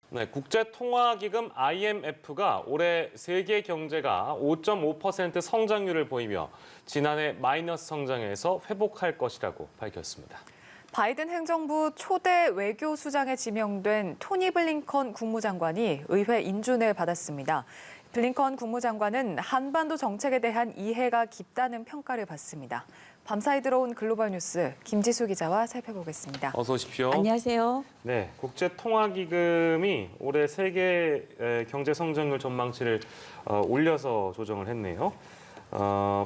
네, 국제통화기금 IMF가 올해 세계 경제가 5.5% 성장률을 보이며 지난해 마이너스 성장에서 회복할 것이라고 밝혔습니다. 바이든 행정부 초대 외교수장에 지명된 토니 블링컨 국무장관이 의회 인준을 받았습니다. 블링컨 국무장관은 한반도 정책에 대한 이해가 깊다는 평가를 받습니다. 밤사이 들어온 글로벌 뉴스 김지수 기자와 살펴보겠습니다. 어서 오십시오. 안녕하세요. 네, 국제통화기금이 올해 세계 경제 성장률 전망치를 올려서 조정을 했네요.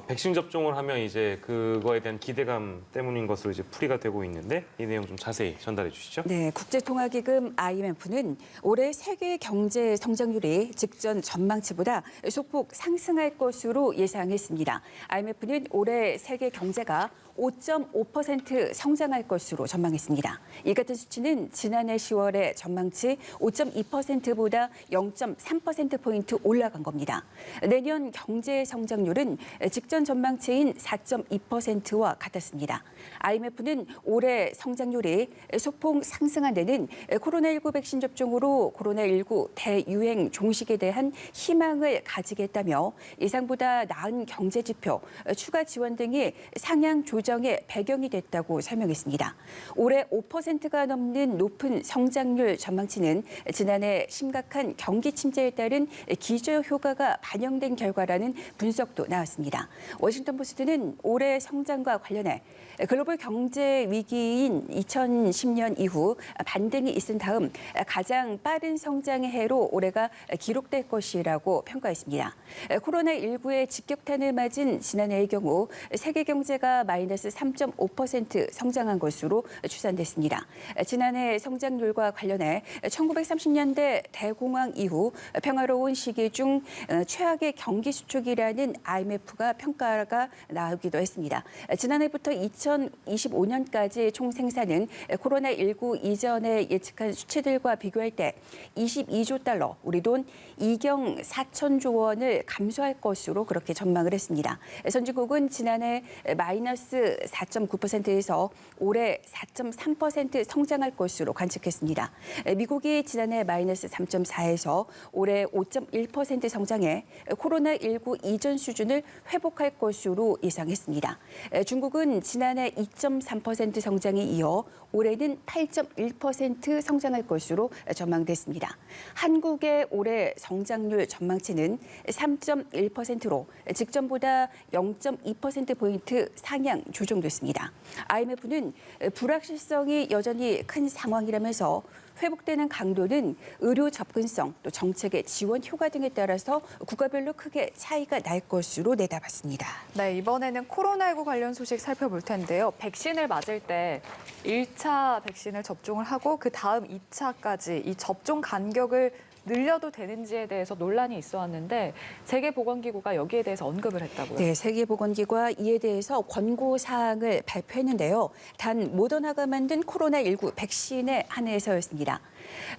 백신 접종을 하면 이제 그거에 대한 기대감 때문인 것으로 이제 풀이가 되고 있는데 이 내용 좀 자세히 전달해 주시죠. 네, 국제통화기금 IMF는 올해 세계 경제 성장률이 직전 전망치보다 소폭 상승할 것으로 예상했습니다. IMF는 올해 세계 경제가 5.5% 성장할 것으로 전망했습니다. 이 같은 수치는 지난해 10월의 전망치 5.2%보다 0.3%포인트 올라간 겁니다. 내년 경제 성장률은 직전 전망치인 4.2%와 같았습니다. IMF는 올해 성장률이 소폭 상승한 데는 코로나19 백신 접종으로 코로나19 대유행 종식에 대한 희망을 가지겠다며 예상보다 나은 경제 지표, 추가 지원 등이 상향 조정의 배경이 됐다고 설명했습니다. 올해 5%가 넘는 높은 성장률 전망치는 지난해 심각한 경기 침체에 따른 기저 효과가 반영된 결과라는 분석도 나왔습니다. 워싱턴 포스트는 올해 성장과 관련해 글로벌 경제 위기인 2010년 이후 반등이 있은 다음 가장 빠른 성장의 해로 올해가 기록될 것이라고 평가했습니다. 코로나19의 직격탄을 맞은 지난해의 경우 세계 경제가 마이너스 3.5% 성장한 것으로 추산됐습니다. 지난해 성장률과 관련해 1930년대 대공황 이후 평화로운 시기 중 최악의 경기 수축이라는 IMF가 평가가 나오기도 했습니다. 지난해부터 2025년까지 총 생산은 코로나19 이전에 예측한 수치들과 비교할 때 22조 달러, 우리 돈 2경 4천조 원을 감소할 것으로 그렇게 전망을 했습니다. 선진국은 지난해 마이너스 4.9%에서 올해 4.3% 성장할 것으로 관측했습니다. 미국이 지난해 마이너스 3.4에서 올해 5.1% 성장해 코로나19 이전 수준을 회복할 것으로 예상했습니다. 중국은 지난해 2.3% 성장에 이어 올해는 8.1% 성장할 것으로 전망됐습니다. 한국의 올해 성장률 전망치는 3.1%로 직전보다 0.2%포인트 상향 조정됐습니다. IMF는 불확실성이 여전히 큰 상황이라면서 회복되는 강도는 의료 접근성, 또 정책의 지원 효과 등에 따라서 국가별로 크게 차이가 날 것으로 내다봤습니다. 네, 이번에는 코로나19 관련 소식 살펴볼 텐데요. 백신을 맞을 때 1차 백신을 접종을 하고 그 다음 2차까지 이 접종 간격을 늘려도 되는지에 대해서 논란이 있어왔는데 세계보건기구가 여기에 대해서 언급을 했다고요? 네, 세계보건기구가 이에 대해서 권고사항을 발표했는데요. 단 모더나가 만든 코로나19 백신에 한해서였습니다.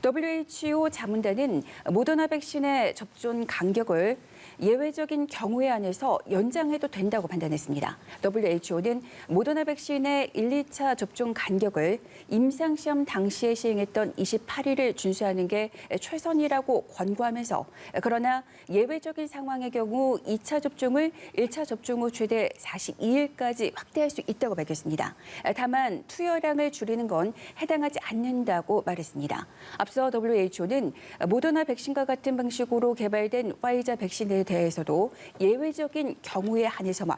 WHO 자문단은 모더나 백신의 접종 간격을 예외적인 경우에 한해서 연장해도 된다고 판단했습니다. WHO는 모더나 백신의 1, 2차 접종 간격을 임상시험 당시에 시행했던 28일을 준수하는 게 최선이라고 권고하면서 그러나 예외적인 상황의 경우 2차 접종을 1차 접종 후 최대 42일까지 확대할 수 있다고 밝혔습니다. 다만 투여량을 줄이는 건 해당하지 않는다고 말했습니다. 앞서 WHO는 모더나 백신과 같은 방식으로 개발된 화이자 백신에 대해서도 예외적인 경우에 한해서만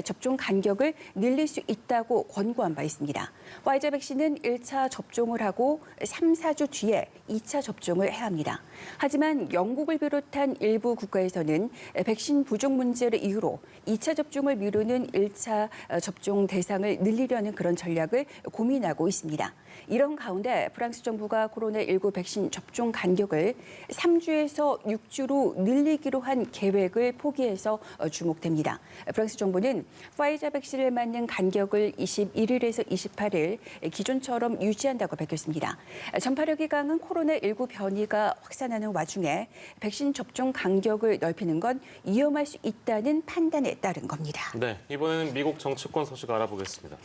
접종 간격을 늘릴 수 있다고 권고한 바 있습니다. 화이자 백신은 1차 접종을 하고 3, 4주 뒤에 2차 접종을 해야 합니다. 하지만 영국을 비롯한 일부 국가에서는 백신 부족 문제를 이유로 2차 접종을 미루는 1차 접종 대상을 늘리려는 그런 전략을 고민하고 있습니다. 이런 가운데 프랑스 정부가 코로나19 백신 접종 간격을 3주에서 6주로 늘리기로 한 계획을 포기해서 주목됩니다. 프랑스 정부는 화이자 백신을 맞는 간격을 21일에서 28일 기존처럼 유지한다고 밝혔습니다. 전파력이 강한 코로나19 변이가 확산하는 와중에 백신 접종 간격을 넓히는 건 위험할 수 있다는 판단에 따른 겁니다. 네, 이번에는 미국 정치권 소식 알아보겠습니다.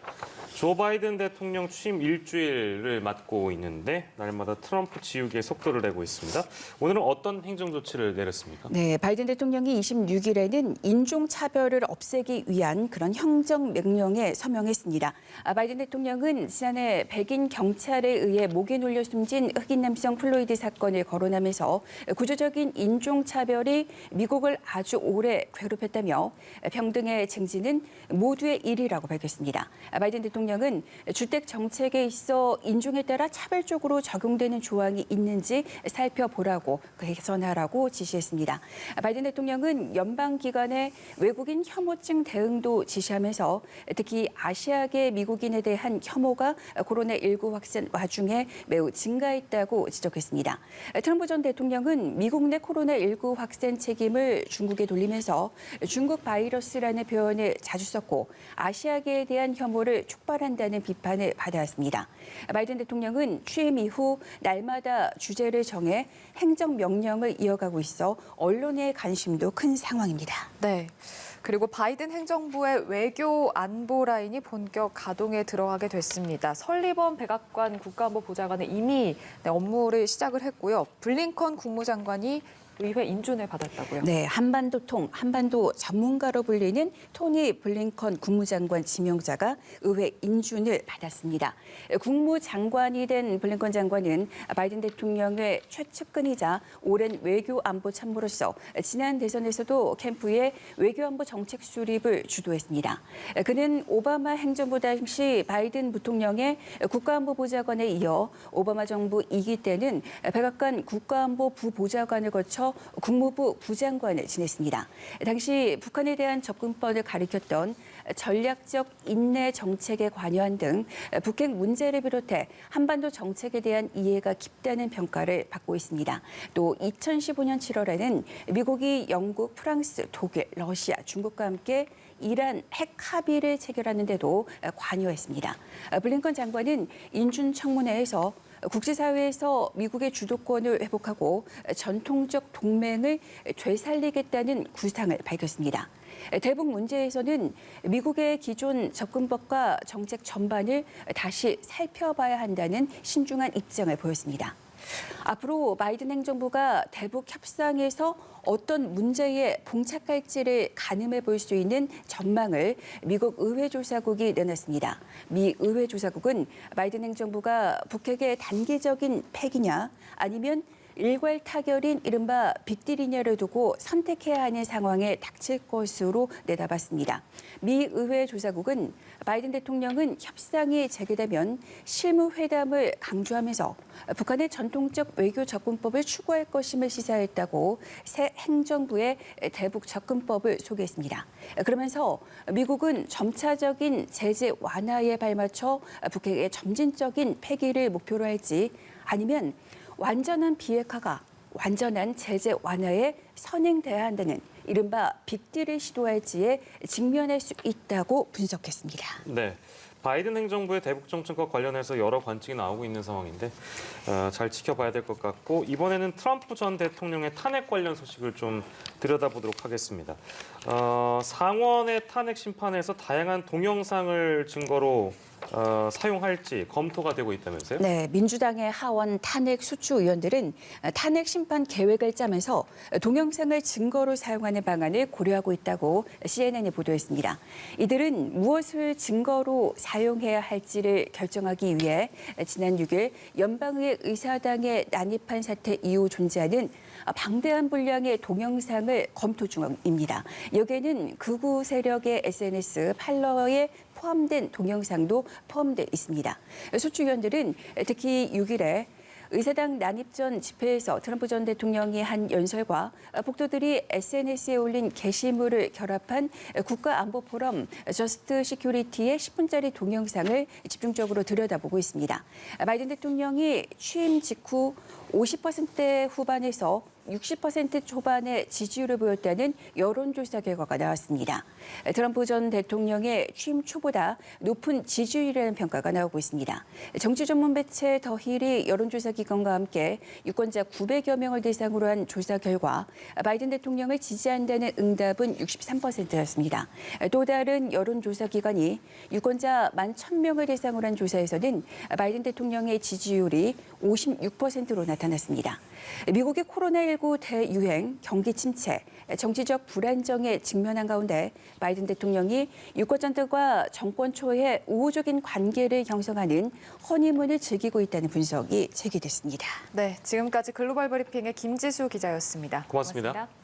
조 바이든 대통령 취임 일주일을 맞고 있는데 날마다 트럼프 지우개의 속도를 내고 있습니다. 오늘은 어떤 행정 조치를 내렸습니까? 네, 바이든 대통령이 26일에는 인종차별을 없애기 위한 그런 행정명령에 서명했습니다. 바이든 대통령은 지난해 백인 경찰에 의해 목에 눌려 숨진 흑인 남성 플로이드 사건을 거론하면서 구조적인 인종차별이 미국을 아주 오래 괴롭혔다며 평등의 증진은 모두의 일이라고 밝혔습니다. 바이든 대통령은 주택 정책에 있어 인종에 따라 차별적으로 적용되는 조항이 있는지 살펴보라고 개선하라고 지시했습니다. 바이든 대통령은 연방기관의 외국인 혐오증 대응도 지시하면서 특히 아시아계 미국인에 대한 혐오가 코로나19 확산 와중에 매우 증가했다고 지적했습니다. 트럼프 전 대통령은 미국 내 코로나19 확산 책임을 중국에 돌리면서 중국 바이러스라는 표현을 자주 썼고 아시아계에 대한 혐오를 촉발한다는 비판을 받아왔습니다. 바이든 대통령은 취임 이후 날마다 주제를 정해 행정명령을 이어가고 있어 언론의 관심도 큰 상황입니다. 네. 그리고 바이든 행정부의 외교 안보 라인이 본격 가동에 들어가게 됐습니다. 설리번 백악관 국가안보보좌관은 이미 업무를 시작을 했고요. 블링컨 국무장관이 의회 인준을 받았다고요. 네, 한반도 전문가로 불리는 토니 블링컨 국무장관 지명자가 의회 인준을 받았습니다. 국무장관이 된 블링컨 장관은 바이든 대통령의 최측근이자 오랜 외교 안보 참모로서 지난 대선에서도 캠프의 외교 안보 정책 수립을 주도했습니다. 그는 오바마 행정부 당시 바이든 부통령의 국가안보보좌관에 이어 오바마 정부 2기 때는 백악관 국가안보 부보좌관을 거쳐 국무부 부장관을 지냈습니다. 당시 북한에 대한 접근법을 가리켰던 전략적 인내 정책에 관여한 등 북핵 문제를 비롯해 한반도 정책에 대한 이해가 깊다는 평가를 받고 있습니다. 또 2015년 7월에는 미국이 영국, 프랑스, 독일, 러시아, 중국과 함께 이란 핵 합의를 체결하는데도 관여했습니다. 블링컨 장관은 인준 청문회에서 국제사회에서 미국의 주도권을 회복하고 전통적 동맹을 되살리겠다는 구상을 밝혔습니다. 대북 문제에서는 미국의 기존 접근법과 정책 전반을 다시 살펴봐야 한다는 신중한 입장을 보였습니다. 앞으로 바이든 행정부가 대북 협상에서 어떤 문제에 봉착할지를 가늠해 볼 수 있는 전망을 미국 의회조사국이 내놨습니다. 미 의회조사국은 바이든 행정부가 북핵의 단기적인 폐기냐 아니면 일괄 타결인 이른바 빅딜이냐를 두고 선택해야 하는 상황에 닥칠 것으로 내다봤습니다. 미 의회 조사국은 바이든 대통령은 협상이 재개되면 실무회담을 강조하면서 북한의 전통적 외교 접근법을 추구할 것임을 시사했다고 새 행정부의 대북 접근법을 소개했습니다. 그러면서 미국은 점차적인 제재 완화에 발맞춰 북핵의 점진적인 폐기를 목표로 할지 아니면 완전한 비핵화가 완전한 제재 완화에 선행돼야 한다는 이른바 빅딜을 시도할지에 직면할 수 있다고 분석했습니다. 네. 바이든 행정부의 대북 정책과 관련해서 여러 관측이 나오고 있는 상황인데 잘 지켜봐야 될 것 같고 이번에는 트럼프 전 대통령의 탄핵 관련 소식을 좀 들여다보도록 하겠습니다. 상원의 탄핵 심판에서 다양한 동영상을 증거로 사용할지 검토가 되고 있다면서요? 네, 민주당의 하원 탄핵 수추 의원들은 탄핵 심판 계획을 짜면서 동영상을 증거로 사용하는 방안을 고려하고 있다고 CNN이 보도했습니다. 이들은 무엇을 증거로 사용해야 할지를 결정하기 위해 지난 6일 연방의회 의사당에 난입한 사태 이후 존재하는 방대한 분량의 동영상을 검토 중입니다. 여기에는 극우 세력의 SNS 팔로워에 포함된 동영상도 포함돼 있습니다. 소추위원들은 특히 6일에 의사당 난입 전 집회에서 트럼프 전 대통령이 한 연설과 폭도들이 SNS에 올린 게시물을 결합한 국가안보포럼 저스트 시큐리티의 10분짜리 동영상을 집중적으로 들여다보고 있습니다. 바이든 대통령이 취임 직후 50% 후반에서 60% 초반의 지지율을 보였다는 여론조사 결과가 나왔습니다. 트럼프 전 대통령의 취임 초보다 높은 지지율이라는 평가가 나오고 있습니다. 정치 전문 매체 더 힐이 여론조사 기관 연구기관과 함께 유권자 900여 명을 대상으로 한 조사 결과 바이든 대통령을 지지한다는 응답은 63%였습니다. 또 다른 여론조사 기관이 유권자 11,000명을 대상으로 한 조사에서는 바이든 대통령의 지지율이 56%로 나타났습니다. 미국의 코로나19 대유행, 경기 침체, 정치적 불안정에 직면한 가운데 바이든 대통령이 유권자들과 정권 초의 우호적인 관계를 형성하는 허니문을 즐기고 있다는 분석이 제기됐습니다. 네, 지금까지 글로벌 브리핑의 김지수 기자였습니다. 고맙습니다.